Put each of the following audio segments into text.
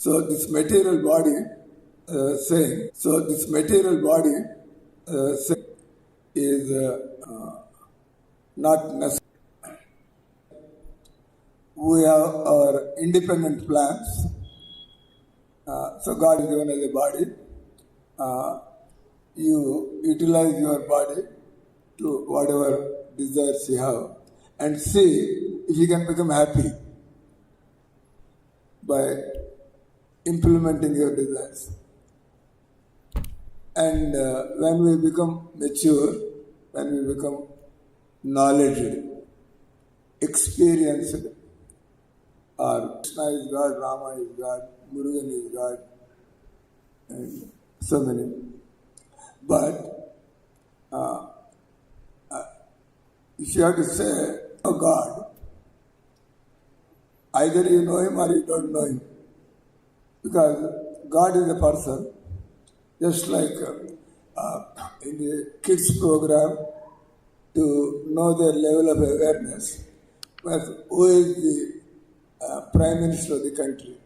So this material body is not necessary. We have our independent plans. So God is given as a body. You utilize your body to whatever desires you have and see if you can become happy by implementing your desires. And when we become mature, when we become knowledgeable, experienced, or Krishna is God, Rama is God, Murugan is God, and so many. But if you have to say, oh God, either you know him or you don't know him. Because God is a person, just like in the kids program, to know their level of awareness, but who is the Prime Minister of the country.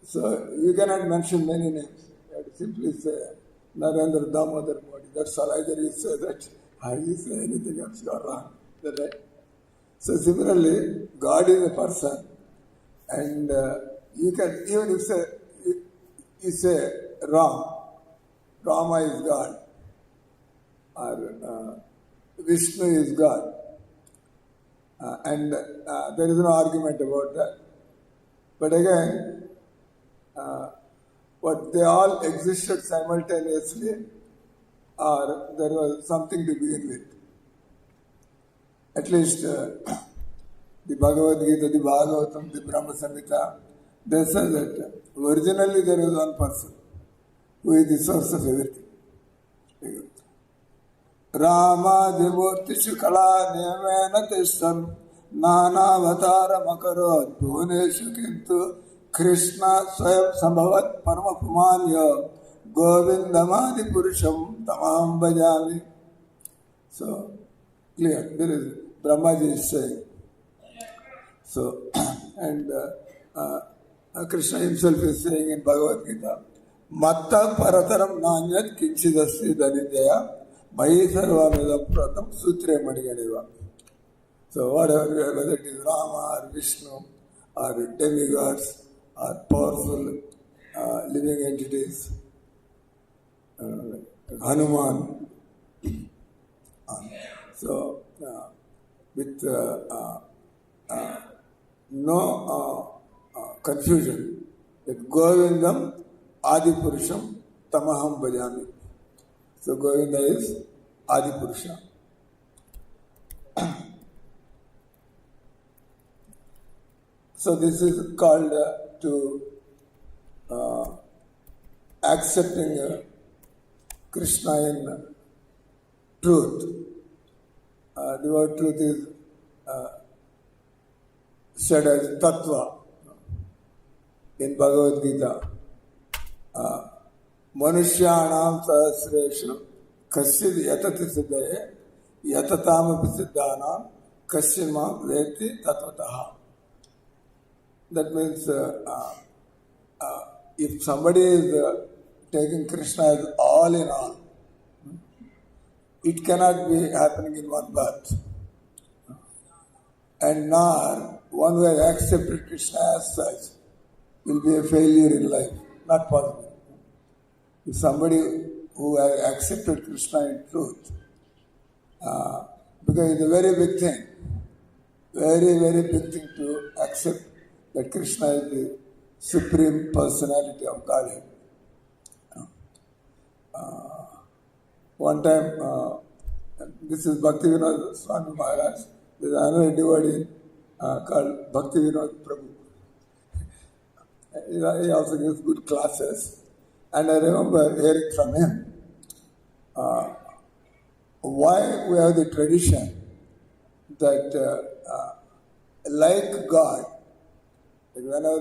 So you cannot mention many names. You have to simply say Narendra Damodar Modi. That's all. Either you say that or you say anything else, you are wrong. Is that right? So similarly, God is a person, and you can, even if you say Rama is God, or Vishnu is God, and there is no argument about that. But again, what they all existed simultaneously, or there was something to begin with. At least the Bhagavad Gita, the Bhagavatam, the Brahma Samhita, they say that originally there was one person who is the source of everything. Rama Dimurtishu Kala Niyamena Tishtam Nana Vatara Makarod Bhuvaneshu Kintu Krishna Swayam Sambhavat Parama Pumanya Govindamadi Purusham Tamam Bhajami. So, clear, there is Brahmaji is saying. So, and Krishna himself is saying in Bhagavad Gita, Matta Parataram Nanyat Kinchidasti Dhanidaya Mahi Sarvamidam Pratam Sutre Madiganeva. So, whatever, whether it is Rama or Vishnu or demigods or powerful living entities, Hanuman. So, with no confusion, that Govindam Adipurusham Tamaham Bhajami. So Govinda is Adipurusha. So this is called to accepting Krishna in truth. The word truth is said as tattva in Bhagavad Gita. Manushyanam sahasreshu kasyid yatati siddhaye yatatam siddhanam kasyima veti tatvataha. That means if somebody is taking Krishna as all in all, it cannot be happening in one birth. And nor one who has accepted Krishna as such will be a failure in life. Not possible. If somebody who has accepted Krishna in truth, because it's a very big thing, very, very big thing to accept that Krishna is the Supreme Personality of Godhead. One time, this is Bhakti Vinod Swami Maharaj. There is another devotee called Bhakti Vinod Prabhu. He also gives good classes. And I remember hearing from him why we have the tradition that like God, whenever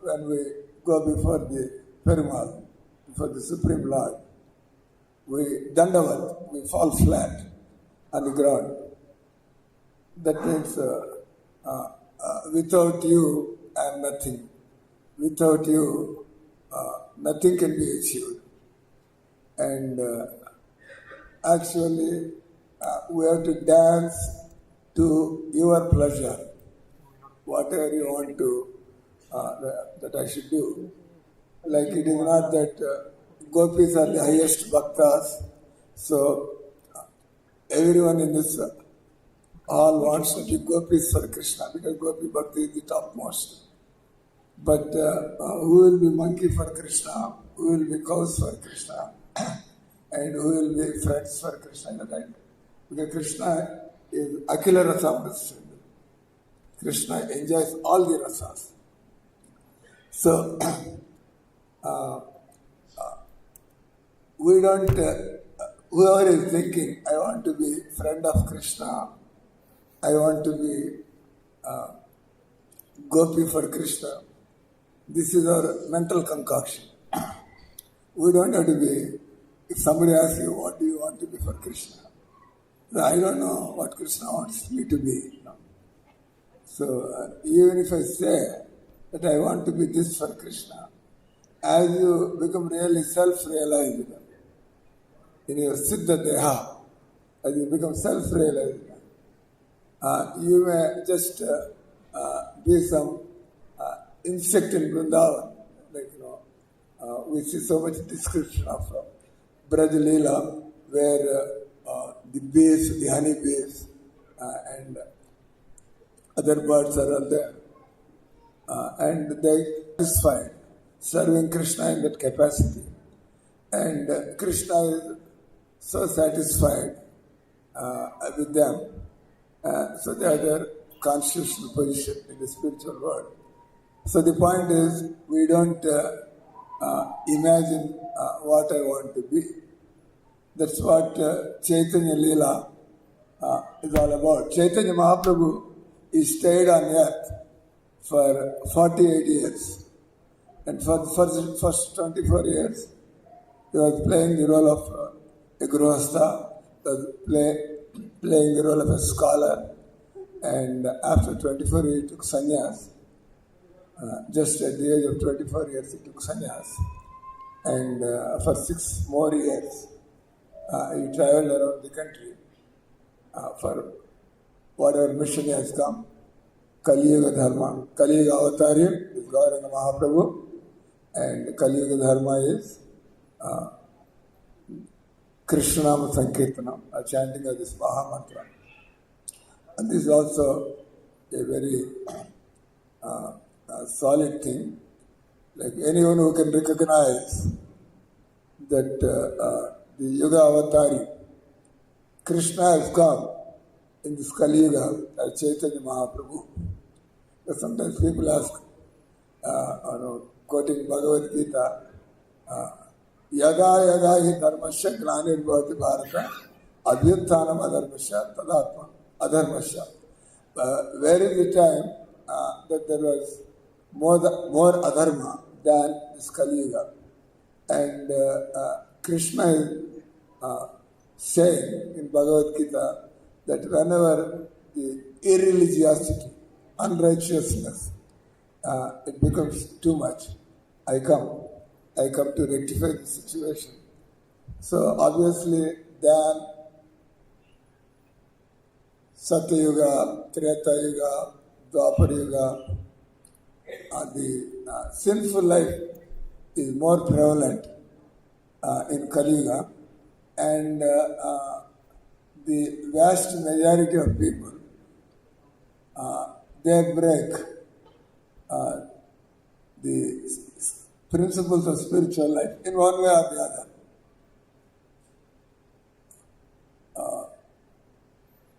when we go before the Perumal, before the Supreme Lord, we dandavat, we fall flat on the ground. That means without you, I am nothing. Without you, nothing can be achieved. And actually, we have to dance to your pleasure, whatever you want to, that I should do. Like it is not that gopis are the highest bhaktas, so everyone in this all wants to be gopis for Krishna, because gopi bhakti is the topmost. But who will be monkey for Krishna, who will be cows for Krishna, and who will be friends for Krishna, like that. Because Krishna is Akila Rasa. Krishna enjoys all the rasas. So, we don't, whoever is thinking, I want to be friend of Krishna, I want to be gopi for Krishna, this is our mental concoction. We don't have to be, if somebody asks you, what do you want to be for Krishna? I don't know what Krishna wants me to be. So, even if I say that I want to be this for Krishna, as you become really self-realized in your Siddha Deha, as you become self-realized, you may just be some insect in Vrindavan. Like, we see so much description of Braj Leela, where the bees, the honey bees, and other birds are all there. And they are satisfied, serving Krishna in that capacity. And Krishna is so satisfied with them. So they are their constitutional position in the spiritual world. So the point is, we don't imagine what I want to be. That's what Chaitanya Leela is all about. Chaitanya Mahaprabhu, he stayed on earth for 48 years. And for the first 24 years, he was playing the role of a Grihastha, playing the role of a scholar. And after 24 years, he took sannyas. Just at the age of 24 years, he took sannyas. And for 6 more years, he traveled around the country for whatever mission he has come. Kali Yuga Dharma. Kali Yuga Avatarya is Gauranga Mahaprabhu, and Kali Yuga Dharma is Krishna Nama Sankirtanam, a chanting of this Maha Mantra. And this is also a very solid thing. Like anyone who can recognize that the Yuga Avatari, Krishna has come in this Kali Yuga as Chaitanya Mahaprabhu. But sometimes people ask, quoting Bhagavad Gita, Yaga yaga hi dharmasya glanir bhavati bharata adhyutthanam adharmasya tadatma adharmasya. Where is the time that there was more adharma than this Kali Yuga? And Krishna is saying in Bhagavad Gita that whenever the irreligiosity, unrighteousness it becomes too much. I come to rectify the situation. So obviously, then Satya Yuga, Treta Yuga, Dwapar Yuga, the sinful life is more prevalent in Kali Yuga, and the vast majority of people, they break the principles of spiritual life in one way or the other.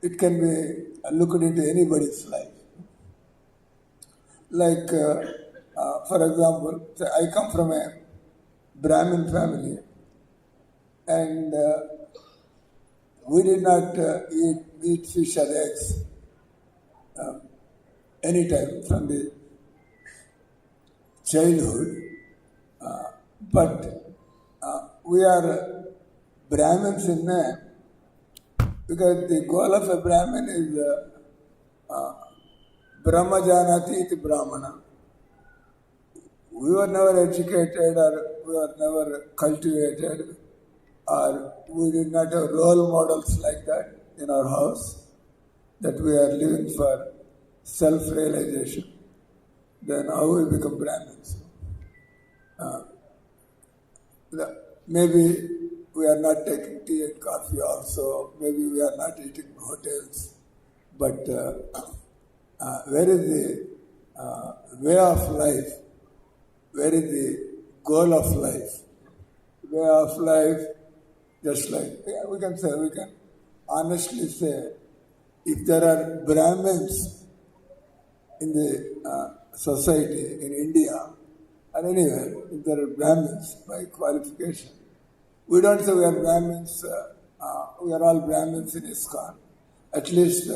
It can be looked into anybody's life. Like, for example, I come from a Brahmin family, and we did not eat meat, fish, or eggs anytime from the childhood. But we are Brahmins in name, because the goal of a Brahmin is Brahma Janati iti Brahmana. We were never educated, or we were never cultivated, or we did not have role models like that in our house, that we are living for self-realization. Then how we become Brahmins? Maybe we are not taking tea and coffee also, maybe we are not eating in hotels, but where is the way of life? Where is the goal of life? Way of life, just like, we can honestly say, if there are Brahmins in the society in India or anywhere, if there are Brahmins by qualification, we don't say we are Brahmins, we are all Brahmins in ISKCON. At least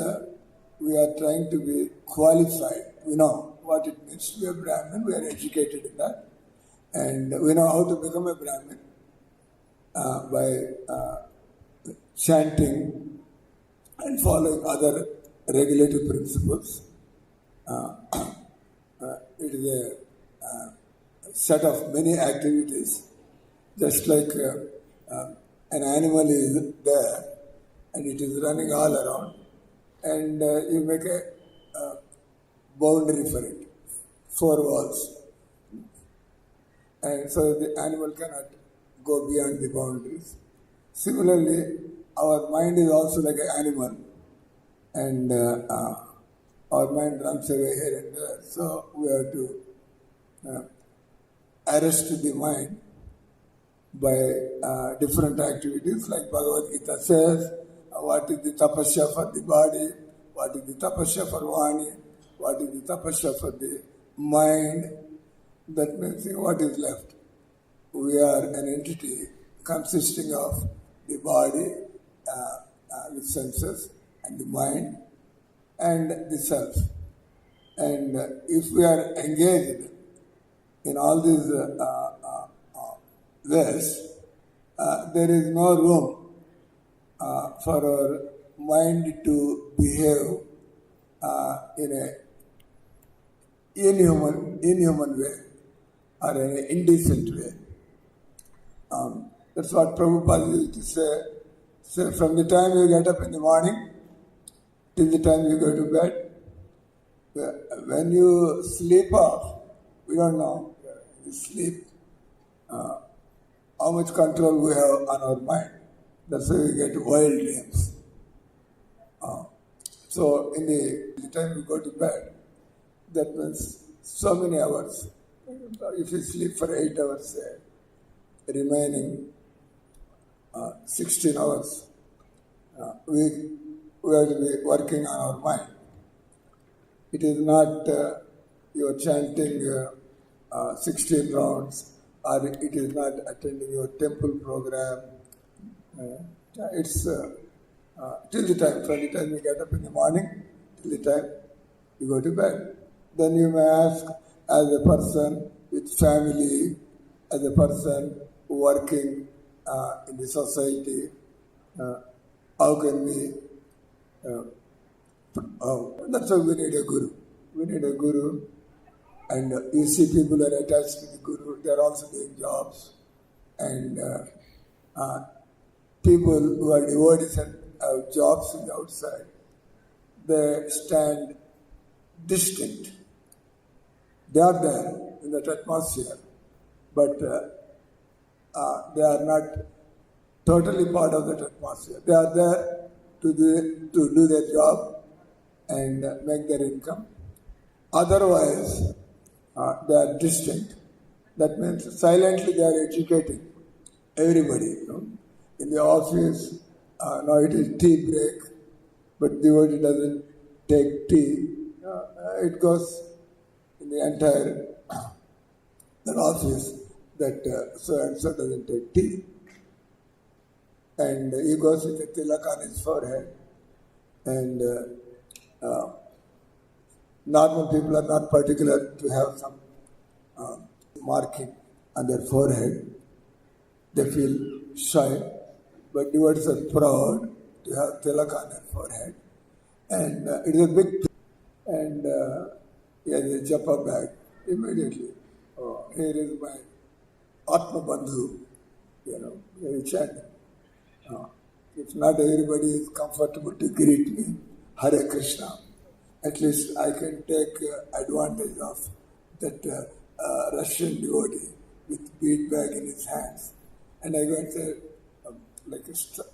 we are trying to be qualified. We know what it means to be a Brahmin, we are educated in that, and we know how to become a Brahmin by chanting and following other regulative principles. It is a set of many activities, just like an animal is there and it is running all around, and you make a boundary for it, 4 walls, and so the animal cannot go beyond the boundaries. Similarly, our mind is also like an animal, and our mind runs away here and there. So we have to arrest the mind by different activities, like Bhagavad Gita says, what is the tapasya for the body, what is the tapasya for Vani, what is the tapasya for the mind. That means what is left. We are an entity consisting of the body with senses and the mind and the self. And if we are engaged in all these ways, there is no room for our mind to behave in an inhuman way or in an indecent way. That's what Prabhupada used to say. So from the time you get up in the morning till the time you go to bed, when you sleep off, we don't know, you sleep, how much control we have on our mind. That's why we get wild dreams. So in the time you go to bed, that means so many hours. If you sleep for 8 hours, remaining 16 hours, we have to be working on our mind. It is not you're chanting 16 rounds, or it is not attending your temple program. It's till the time, from the time you get up in the morning, till the time you go to bed. Then you may ask, as a person with family, as a person working in the society, how can we, that's why we need a guru. We need a guru, And you see people who are attached to the Guru, they are also doing jobs. And people who are devotees and have jobs in the outside, they stand distant. They are there in that atmosphere, but they are not totally part of that atmosphere. They are there to do their job and make their income. Otherwise, they are distant. That means silently they are educating everybody. In the office, now it is tea break, but devotee doesn't take tea. It goes in the entire that office that so and so doesn't take tea. And he goes with a tilak on his forehead. And normal people are not particular to have some marking on their forehead. They feel shy, but devotees are proud to have tilak on their forehead. And it is a big thing. And he has a japa bag immediately. Oh, here is my Atma Bandhu, very chanting. If not everybody is comfortable to greet me, Hare Krishna, at least I can take advantage of that Russian devotee with bead bag in his hands. And I go and say,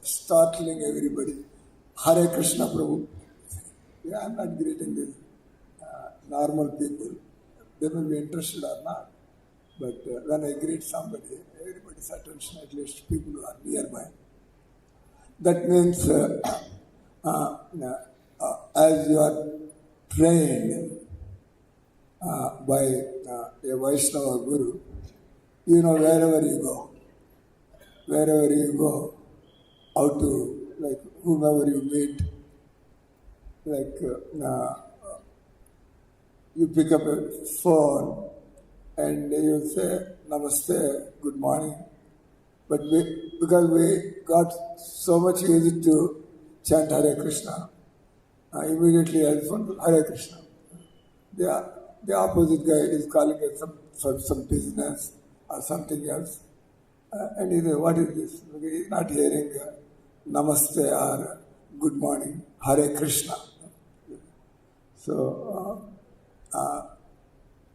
startling everybody, Hare Krishna Prabhu. Yeah, I'm not greeting these normal people. They may be interested or not. But when I greet somebody, everybody's attention, at least people who are nearby. That means as you are trained by a Vaishnava Guru, wherever you go, how to, whomever you meet, you pick up a phone and you say, Namaste, good morning. But because we got so much used to chant Hare Krishna, immediately I respond, Hare Krishna. The opposite guy is calling us for some business or something else. And he says, what is this? He's not hearing Namaste or good morning, Hare Krishna. So,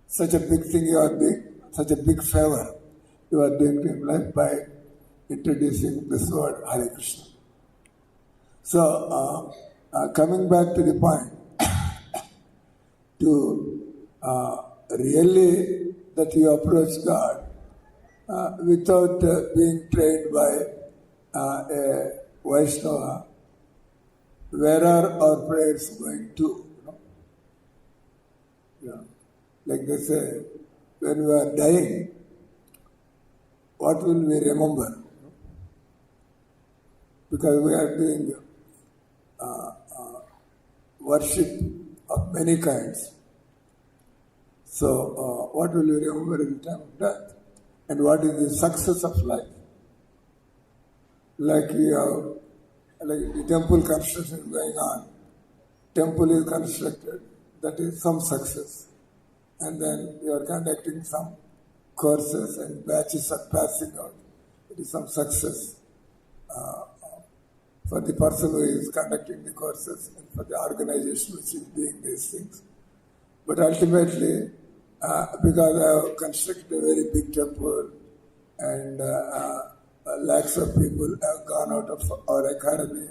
such a big thing you are doing, such a big favor you are doing to him, like by introducing this word Hare Krishna. So, coming back to the point, to really that you approach God without being trained by a Vaishnava, where are our prayers going to? Like they say, when we are dying, what will we remember? Because we are doing worship of many kinds. So, what will we remember in the time of death? And what is the success of life? Like we have, the temple construction is going on. Temple is constructed, that is some success. And then you are conducting some courses and batches are passing out. It is some success for the person who is conducting the courses and for the organization which is doing these things. But ultimately, because I have constructed a very big temple and lakhs of people have gone out of our academy,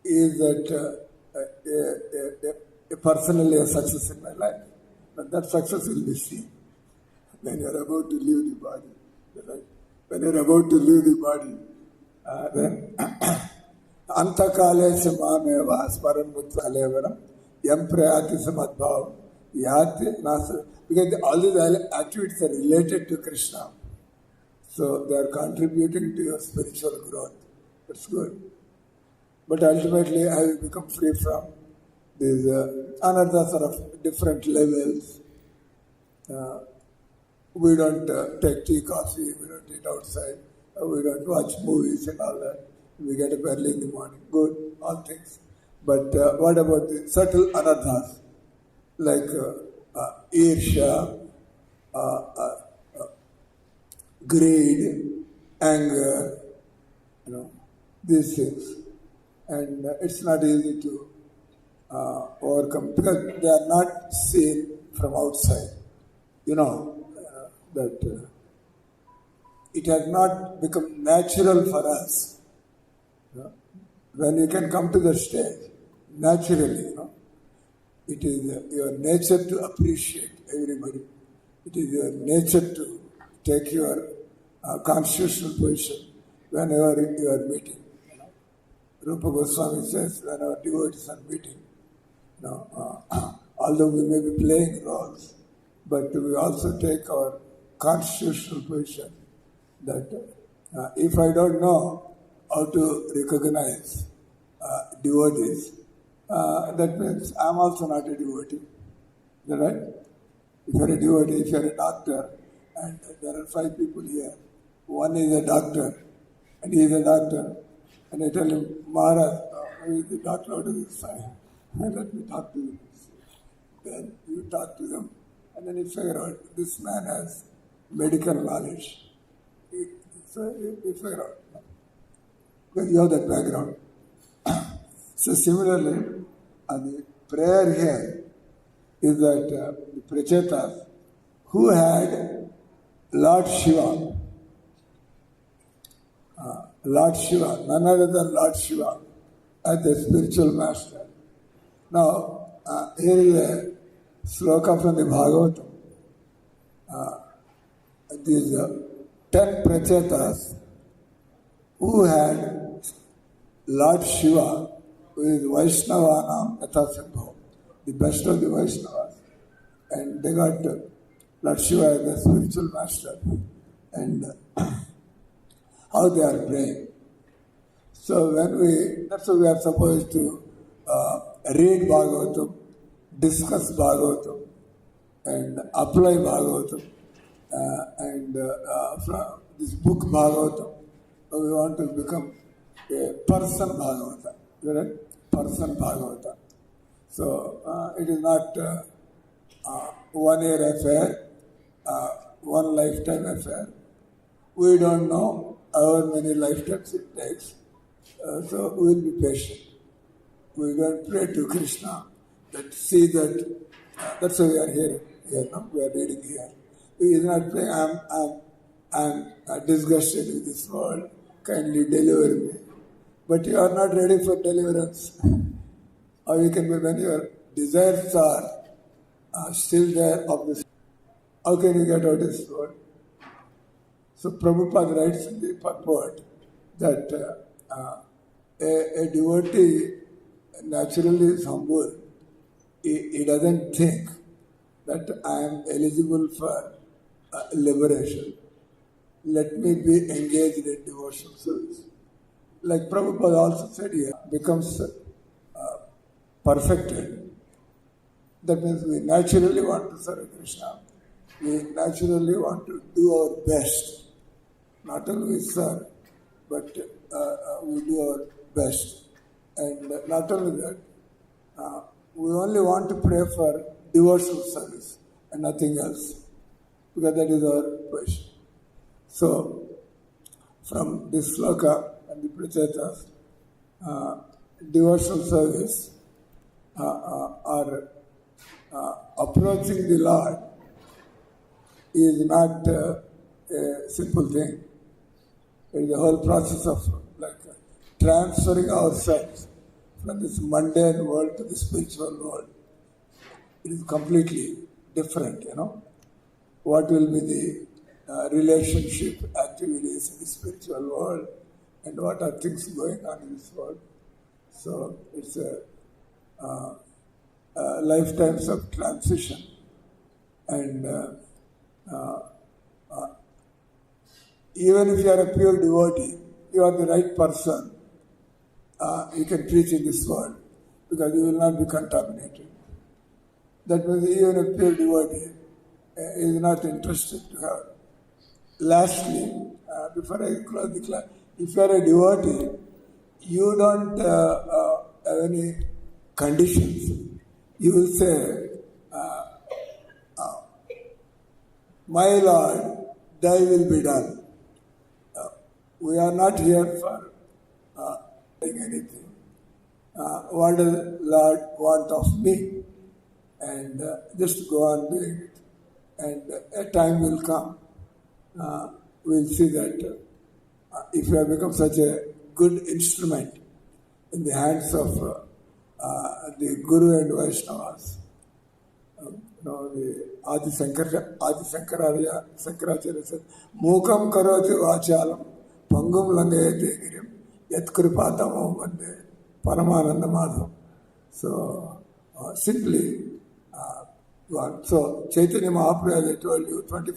is that personally a success in my life. But that success will be seen when you are about to leave the body. When you are about to leave the body, then Antakale Samameva Smaran Mutkalevaram Yam Prayati Samadbhav Yati Nasa. Because all these activities are related to Krishna. So they are contributing to your spiritual growth. That's good. But ultimately I will become free from these another sort of different levels. We don't take tea, coffee, we don't eat outside, we don't watch movies and all that. We get up early in the morning. Good, all things. But what about the subtle anarthas? like irsha, greed, anger, these things. And it's not easy to overcome because they are not seen from outside. That it has not become natural for us. When you can come to the stage, naturally, it is your nature to appreciate everybody. It is your nature to take your constitutional position whenever you are meeting. Rupa Goswami says, whenever devotees are meeting, although we may be playing roles, but we also take our constitutional position that if I don't know how to recognize devotees, that means I'm also not a devotee. Is that right? If you're a devotee, if you're a doctor, and there are 5 people here, one is a doctor, and he is a doctor, and I tell him, Maharaj, who is the doctor out of this side? Let me talk to you. Then you talk to them, and then you figure out this man has medical knowledge. So you figure out. Because you have that background. So similarly, the prayer here is that the Prachetas who had Lord Shiva, none other than Lord Shiva, as the spiritual master. Now, here is a sloka from the Bhagavatam. These 10 Prachetas who had Lord Shiva, who is Vaishnavanam Yathasambhav, the best of the Vaishnavas. And they got Lord Shiva as the spiritual master. And how they are praying. So that's why we are supposed to read Bhagavatam, discuss Bhagavatam, and apply Bhagavatam. And from this book Bhagavatam, we want to become a person Bhagavata. Right? Person Bhagavata. So it is not 1 year affair, 1 lifetime affair. We don't know how many lifetimes it takes. So we will be patient. We don't pray to Krishna that see that. That's why we are here. We are reading here. He is not praying. I'm disgusted with this world. Kindly deliver me. But you are not ready for deliverance. Or you can be when your desires are still there of this. How can you get out of this world? So Prabhupada writes in the purport that a devotee naturally is humble. He doesn't think that I am eligible for liberation. Let me be engaged in devotional service. Like Prabhupada also said here, becomes perfected. That means we naturally want to serve Krishna. We naturally want to do our best. Not only serve, but we do our best. And not only that, we only want to pray for devotional service and nothing else, because that is our position. So, from this sloka and the Prachetas, devotional service or approaching the Lord is not a simple thing. It is the whole process of transferring ourselves from this mundane world to the spiritual world. It is completely different, What will be the relationship activities in the spiritual world and what are things going on in this world. So it's a lifetimes of transition. And even if you are a pure devotee, you are the right person, you can preach in this world because you will not be contaminated. That means even a pure devotee is not interested to have. Lastly, before I close the class, if you are a devotee, you don't have any conditions. You will say, my Lord, thy will be done. We are not here for doing anything. What does Lord want of me? And just go on doing it. And a time will come. We'll see that if you have become such a good instrument in the hands of the Guru and Vaishnavas, the Adi Sankaracharya said, Mukam karoti vachalam, pangum langayate girim, yat kripatamam vande, Paramananda Madhavam. So, simply, so Chaitanya Mahaprabhu, as I told you, 24